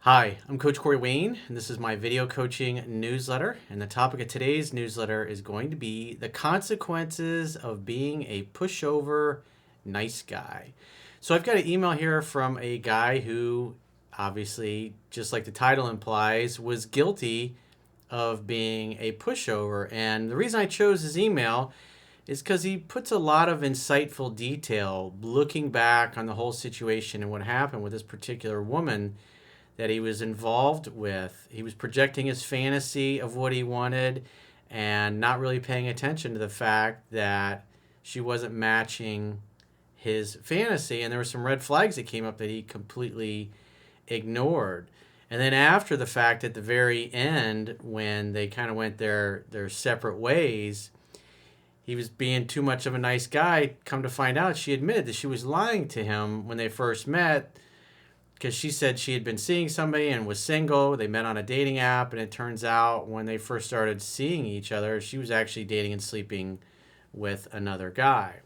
Hi, I'm Coach Corey Wayne, and this is my video coaching newsletter. And the topic of today's newsletter is going to be the consequences of being a pushover nice guy. So I've got an email here from a guy who, obviously, just like the title implies, was guilty of being a pushover. And the reason I chose his email is because he puts a lot of insightful detail looking back on the whole situation and what happened with this particular woman that he was involved with. He was projecting his fantasy of what he wanted and not really paying attention to the fact that she wasn't matching his fantasy. And there were some red flags that came up that he completely ignored. And then after the fact, at the very end, when they kind of went their separate ways, he was being too much of a nice guy. Come to find out, she admitted that she was lying to him when they first met, because she said she had been seeing somebody and was single. They met on a dating app, and it turns out when they first started seeing each other, she was actually dating and sleeping with another guy.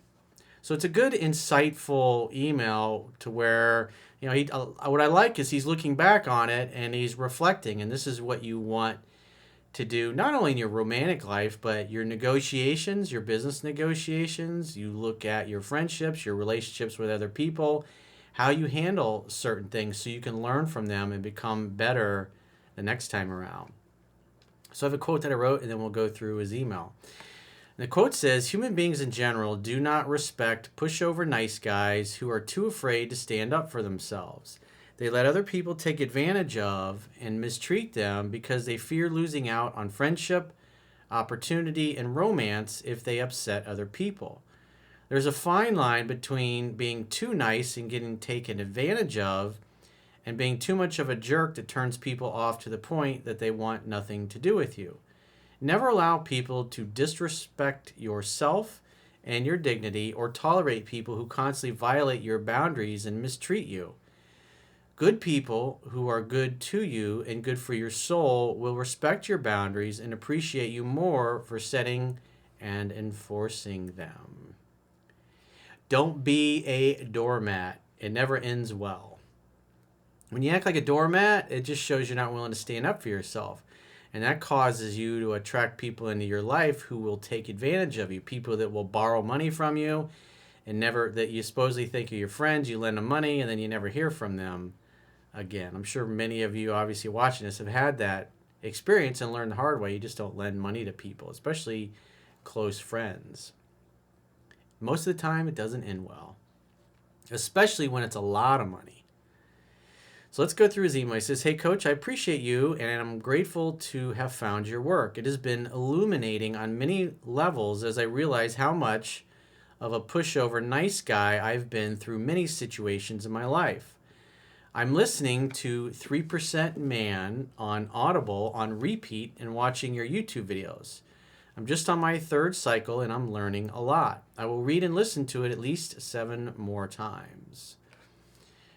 So it's a good, insightful email to where, what I like is he's looking back on it and he's reflecting, and this is what you want to do, not only in your romantic life, but your negotiations, your business negotiations. You look at your friendships, your relationships with other people, how you handle certain things so you can learn from them and become better the next time around. So I have a quote that I wrote, and then we'll go through his email. And the quote says, "Human beings in general do not respect pushover nice guys who are too afraid to stand up for themselves. They let other people take advantage of and mistreat them because they fear losing out on friendship, opportunity, and romance if they upset other people. There's a fine line between being too nice and getting taken advantage of and being too much of a jerk that turns people off to the point that they want nothing to do with you. Never allow people to disrespect yourself and your dignity or tolerate people who constantly violate your boundaries and mistreat you. Good people who are good to you and good for your soul will respect your boundaries and appreciate you more for setting and enforcing them. Don't be a doormat. It never ends well. When you act like a doormat, it just shows you're not willing to stand up for yourself. And that causes you to attract people into your life who will take advantage of you. People that will borrow money from you and never, that you supposedly think are your friends. You lend them money and then you never hear from them again. I'm sure many of you obviously watching this have had that experience and learned the hard way. You just don't lend money to people, especially close friends. Most of the time, it doesn't end well, especially when it's a lot of money. So let's go through his email. He says, "Hey, Coach, I appreciate you, and I'm grateful to have found your work. It has been illuminating on many levels as I realize how much of a pushover nice guy I've been through many situations in my life. I'm listening to 3% Man on Audible on repeat and watching your YouTube videos. I'm just on my third cycle and I'm learning a lot. I will read and listen to it at least 7 more times.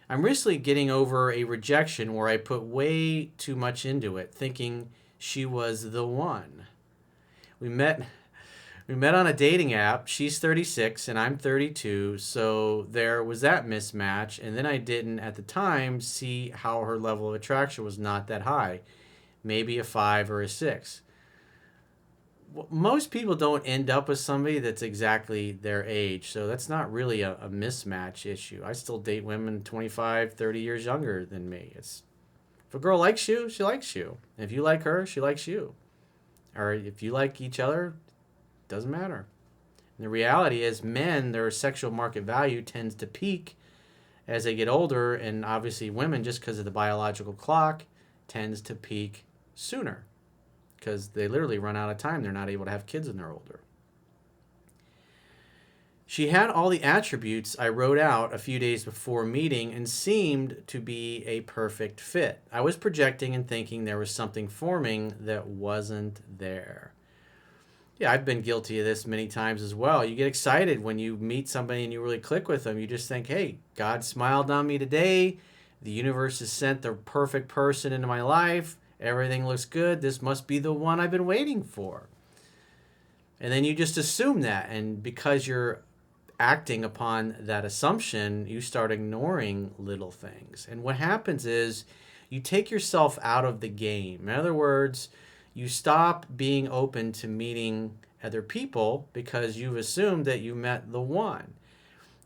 I'm recently getting over a rejection where I put way too much into it, thinking she was the one. We met on a dating app. She's 36 and I'm 32, so there was that mismatch. And then I didn't, at the time, see how her level of attraction was not that high, maybe a 5 or a 6. Most people don't end up with somebody that's exactly their age, so that's not really a mismatch issue. I still date women 25, 30 years younger than me. If a girl likes you, she likes you. If you like her, she likes you. Or if you like each other, doesn't matter. And the reality is, men, their sexual market value tends to peak as they get older, and obviously women, just because of the biological clock, tends to peak sooner because they literally run out of time. They're not able to have kids when they're older. She had all the attributes I wrote out a few days before meeting and seemed to be a perfect fit. I was projecting and thinking there was something forming that wasn't there." Yeah, I've been guilty of this many times as well. You get excited when you meet somebody and you really click with them. You just think, hey, God smiled on me today. The universe has sent the perfect person into my life. Everything looks good. This must be the one I've been waiting for. And then you just assume that. And because you're acting upon that assumption, you start ignoring little things. And what happens is You take yourself out of the game. In other words, you stop being open to meeting other people because you've assumed that you met the one.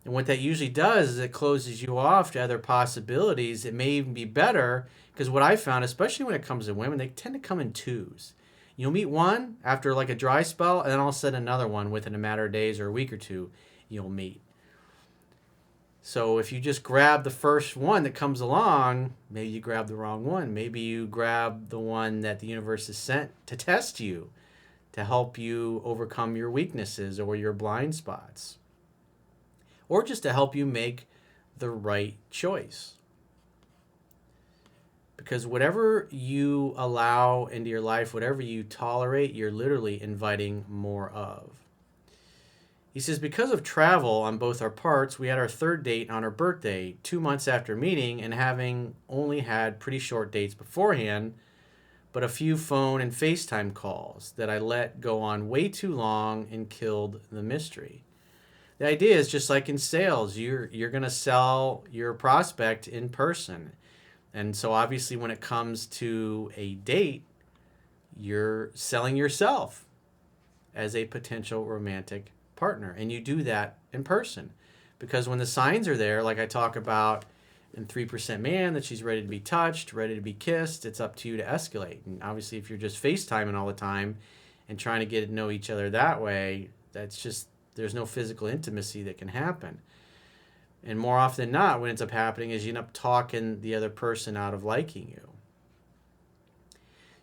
And what that usually does is it closes you off to other possibilities. It may even be better because what I found, especially when it comes to women, they tend to come in twos. You'll meet one after like a dry spell, and then all of a sudden another one within a matter of days or a week or two you'll meet. So if you just grab the first one that comes along, maybe you grab the wrong one. Maybe you grab the one that the universe has sent to test you, to help you overcome your weaknesses or your blind spots, or just to help you make the right choice. Because whatever you allow into your life, whatever you tolerate, you're literally inviting more of. He says, because of travel on both our parts, we had our third date on her birthday, 2 months after meeting, and having only had pretty short dates beforehand, but a few phone and FaceTime calls that I let go on way too long and killed the mystery. The idea is just like in sales, you're going to sell your prospect in person. And so obviously when it comes to a date, you're selling yourself as a potential romantic partner. And you do that in person. Because when the signs are there, like I talk about in 3% Man, that she's ready to be touched, ready to be kissed, it's up to you to escalate. And obviously if you're just FaceTiming all the time and trying to get to know each other that way, that's just, there's no physical intimacy that can happen. And more often than not, what ends up happening is you end up talking the other person out of liking you.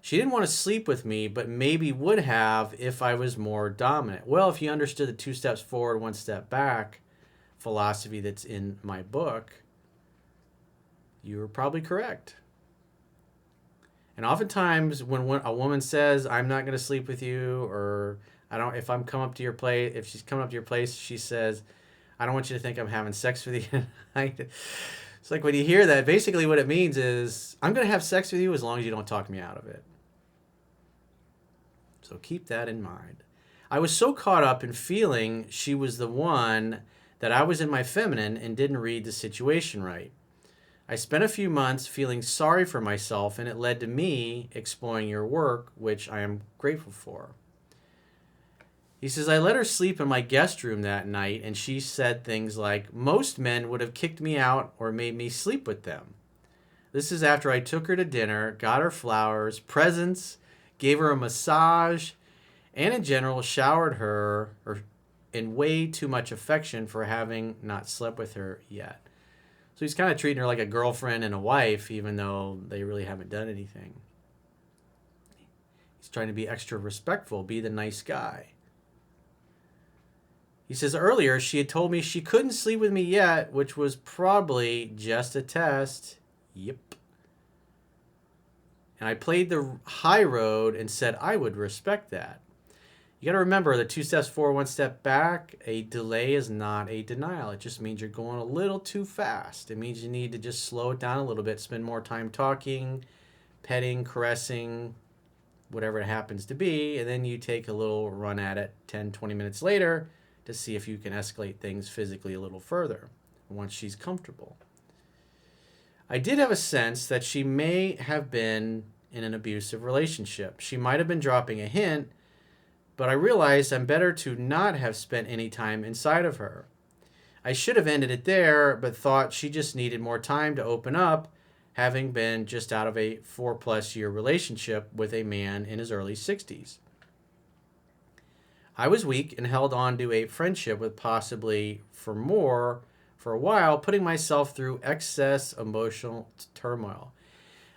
She didn't want to sleep with me, but maybe would have if I was more dominant. Well, if you understood the 2 steps forward, 1 step back philosophy that's in my book, you were probably correct. And oftentimes when a woman says, I'm not going to sleep with you, or if I'm come up to your place, if she's coming up to your place, she says, I don't want you to think I'm having sex with you tonight. It's like when you hear that, basically what it means is, I'm going to have sex with you as long as you don't talk me out of it. So keep that in mind. I was so caught up in feeling she was the one that I was in my feminine and didn't read the situation right. I spent a few months feeling sorry for myself, and it led to me exploring your work, which I am grateful for. He says, I let her sleep in my guest room that night, and she said things like, most men would have kicked me out or made me sleep with them. This is after I took her to dinner, got her flowers, presents, gave her a massage, and in general showered her in way too much affection for having not slept with her yet. So he's kind of treating her like a girlfriend and a wife, even though they really haven't done anything. He's trying to be extra respectful, be the nice guy. He says, earlier she had told me she couldn't sleep with me yet, which was probably just a test. Yep. And I played the high road and said I would respect that. You got to remember the 2 steps forward, 1 step back. A delay is not a denial. It just means you're going a little too fast. It means you need to just slow it down a little bit, spend more time talking, petting, caressing, whatever it happens to be, and then you take a little run at it 10, 20 minutes later to see if you can escalate things physically a little further once she's comfortable. I did have a sense that she may have been in an abusive relationship. She might have been dropping a hint, but I realized I'm better to not have spent any time inside of her. I should have ended it there, but thought she just needed more time to open up, having been just out of a 4+ year relationship with a man in his early 60s. I was weak and held on to a friendship with possibly for more for a while, putting myself through excess emotional turmoil.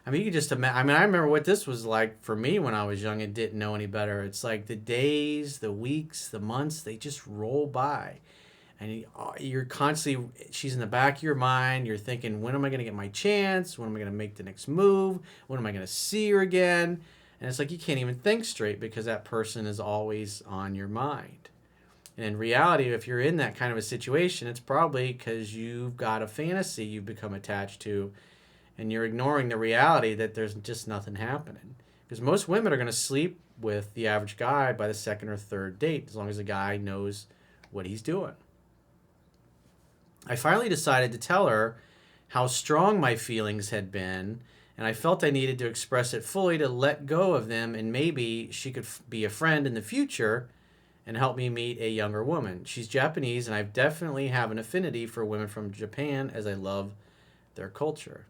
I mean, you can just imagine. I mean, I remember what this was like for me when I was young and didn't know any better. It's like the days, the weeks, the months, they just roll by. And you're constantly, she's in the back of your mind. You're thinking, when am I going to get my chance? When am I going to make the next move? When am I going to see her again? And it's like you can't even think straight because that person is always on your mind. And in reality, if you're in that kind of a situation, it's probably because you've got a fantasy you've become attached to, and you're ignoring the reality that there's just nothing happening. Because most women are going to sleep with the average guy by the 2nd or 3rd date, as long as the guy knows what he's doing. I finally decided to tell her how strong my feelings had been, And I felt I needed to express it fully to let go of them, and maybe she could be a friend in the future and help me meet a younger woman. She's Japanese, and I definitely have an affinity for women from Japan as I love their culture.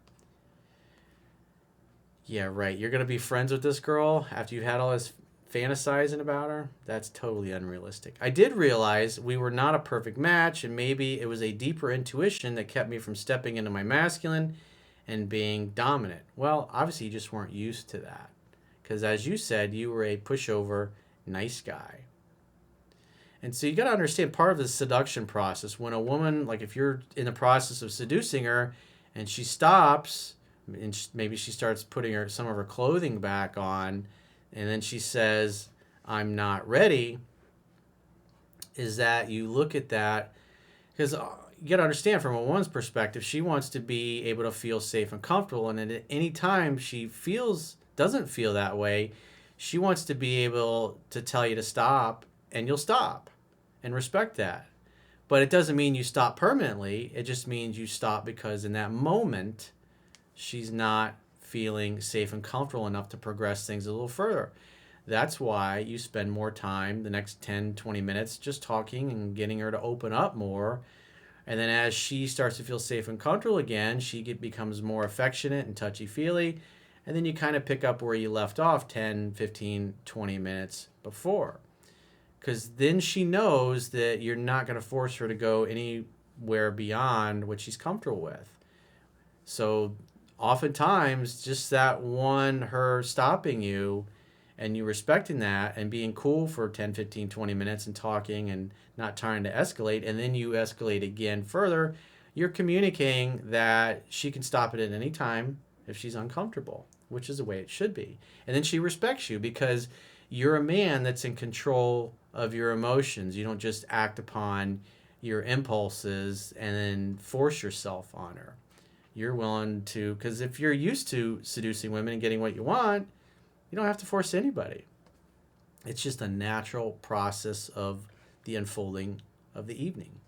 Yeah, right. You're going to be friends with this girl after you've had all this fantasizing about her? That's totally unrealistic. I did realize we were not a perfect match, and maybe it was a deeper intuition that kept me from stepping into my masculine and being dominant. Well, obviously, you just weren't used to that. Because as you said, you were a pushover, nice guy. And so you got to understand part of the seduction process. When a woman, like if you're in the process of seducing her and she stops, and maybe she starts putting some of her clothing back on, and then she says, I'm not ready, is that you look at that, because you got to understand from a woman's perspective, she wants to be able to feel safe and comfortable. And at any time she doesn't feel that way, she wants to be able to tell you to stop, and you'll stop and respect that. But it doesn't mean you stop permanently. It just means you stop because in that moment, she's not feeling safe and comfortable enough to progress things a little further. That's why you spend more time, the next 10, 20 minutes, just talking and getting her to open up more. And then as she starts to feel safe and comfortable again, becomes more affectionate and touchy-feely. And then you kind of pick up where you left off 10, 15, 20 minutes before. Because then she knows that you're not going to force her to go anywhere beyond what she's comfortable with. So oftentimes, just that one, her stopping you and you respecting that and being cool for 10, 15, 20 minutes and talking and not trying to escalate, and then you escalate again further, you're communicating that she can stop it at any time if she's uncomfortable, which is the way it should be. And then she respects you because you're a man that's in control of your emotions. You don't just act upon your impulses and then force yourself on her. You're willing to, because if you're used to seducing women and getting what you want, you don't have to force anybody. It's just a natural process of the unfolding of the evening.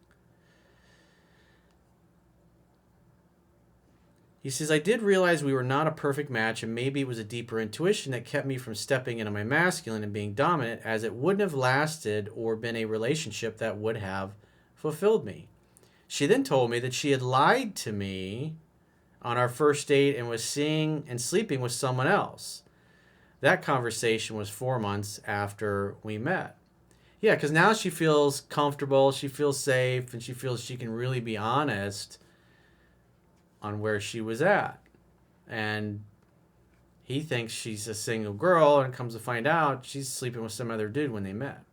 He says, I did realize we were not a perfect match, and maybe it was a deeper intuition that kept me from stepping into my masculine and being dominant, as it wouldn't have lasted or been a relationship that would have fulfilled me. She then told me that she had lied to me on our first date and was seeing and sleeping with someone else. That conversation was 4 months after we met. Yeah, because now she feels comfortable, she feels safe, and she feels she can really be honest on where she was at. And he thinks she's a single girl, and comes to find out she's sleeping with some other dude when they met.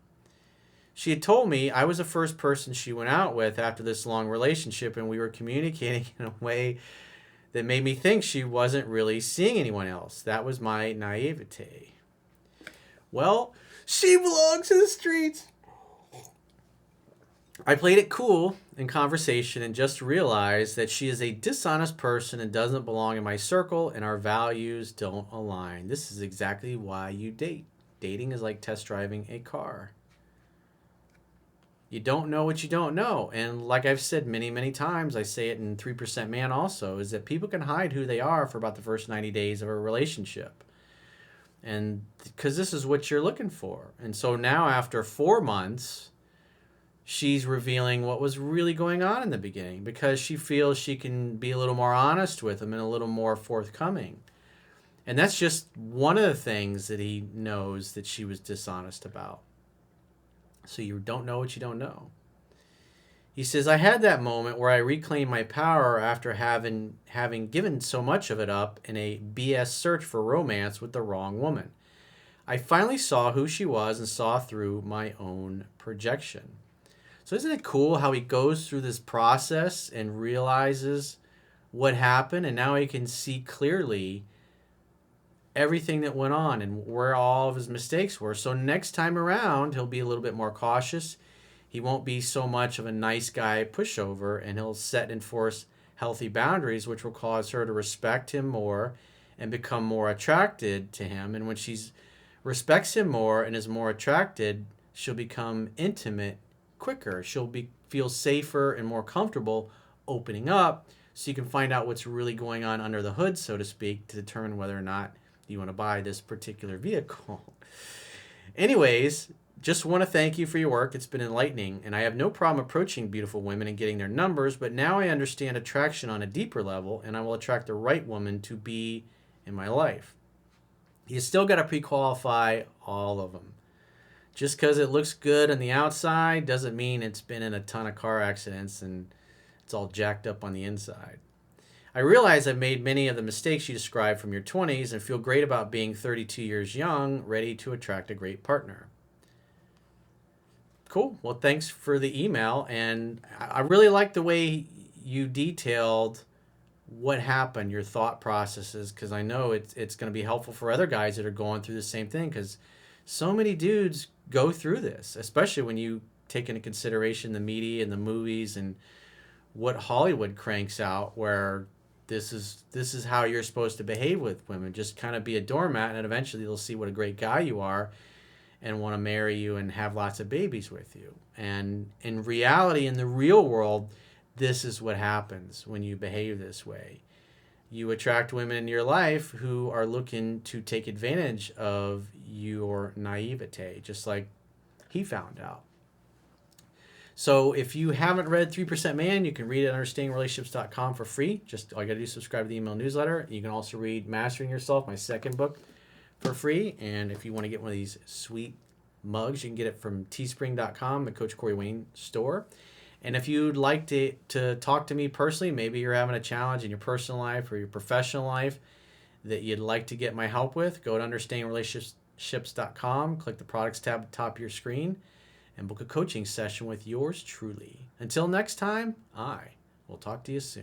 She had told me I was the first person she went out with after this long relationship, and we were communicating in a way that made me think she wasn't really seeing anyone else. That was my naivete. Well, she belongs to the streets. I played it cool in conversation and just realized that she is a dishonest person and doesn't belong in my circle, and our values don't align. This is exactly why you date. Dating is like test driving a car. You don't know what you don't know. And like I've said many, many times, I say it in 3% Man also, is that people can hide who they are for about the first 90 days of a relationship. And because this is what you're looking for. And so now after 4 months, she's revealing what was really going on in the beginning because she feels she can be a little more honest with him and a little more forthcoming. And that's just one of the things that he knows that she was dishonest about. So you don't know what you don't know. He says, I had that moment where I reclaimed my power after having given so much of it up in a BS search for romance with the wrong woman. I finally saw who she was and saw through my own projection. So isn't it cool how he goes through this process and realizes what happened, and now he can see clearly everything that went on and where all of his mistakes were. So next time around, he'll be a little bit more cautious. He won't be so much of a nice guy pushover, and he'll set and enforce healthy boundaries, which will cause her to respect him more and become more attracted to him. And when she respects him more and is more attracted, she'll become intimate quicker. She'll feel safer and more comfortable opening up. so you can find out what's really going on under the hood, so to speak, to determine whether or not you want to buy this particular vehicle. Anyways, just want to thank you for your work. It's been enlightening, and I have no problem approaching beautiful women and getting their numbers, but now I understand attraction on a deeper level, and I will attract the right woman to be in my life. You still got to pre-qualify all of them. Just because it looks good on the outside doesn't mean it's been in a ton of car accidents and it's all jacked up on the inside. I realize I've made many of the mistakes you described from your 20s and feel great about being 32 years young, ready to attract a great partner. Cool. Well, thanks for the email. And I really like the way you detailed what happened, your thought processes, because I know it's going to be helpful for other guys that are going through the same thing, because so many dudes go through this, especially when you take into consideration the media and the movies and what Hollywood cranks out, where this is how you're supposed to behave with women. Just kind of be a doormat, and eventually they'll see what a great guy you are and want to marry you and have lots of babies with you. And in reality, in the real world, this is what happens when you behave this way. You attract women in your life who are looking to take advantage of your naivete, just like he found out. So if you haven't read 3% Man, you can read it at understandingrelationships.com for free. Just all you got to do is subscribe to the email newsletter. You can also read Mastering Yourself, my second book, for free. And if you want to get one of these sweet mugs, you can get it from teespring.com, the Coach Corey Wayne store. And if you'd like to talk to me personally, maybe you're having a challenge in your personal life or your professional life that you'd like to get my help with, go to understandingrelationships.com, click the products tab at the top of your screen, and book a coaching session with yours truly. Until next time, I will talk to you soon.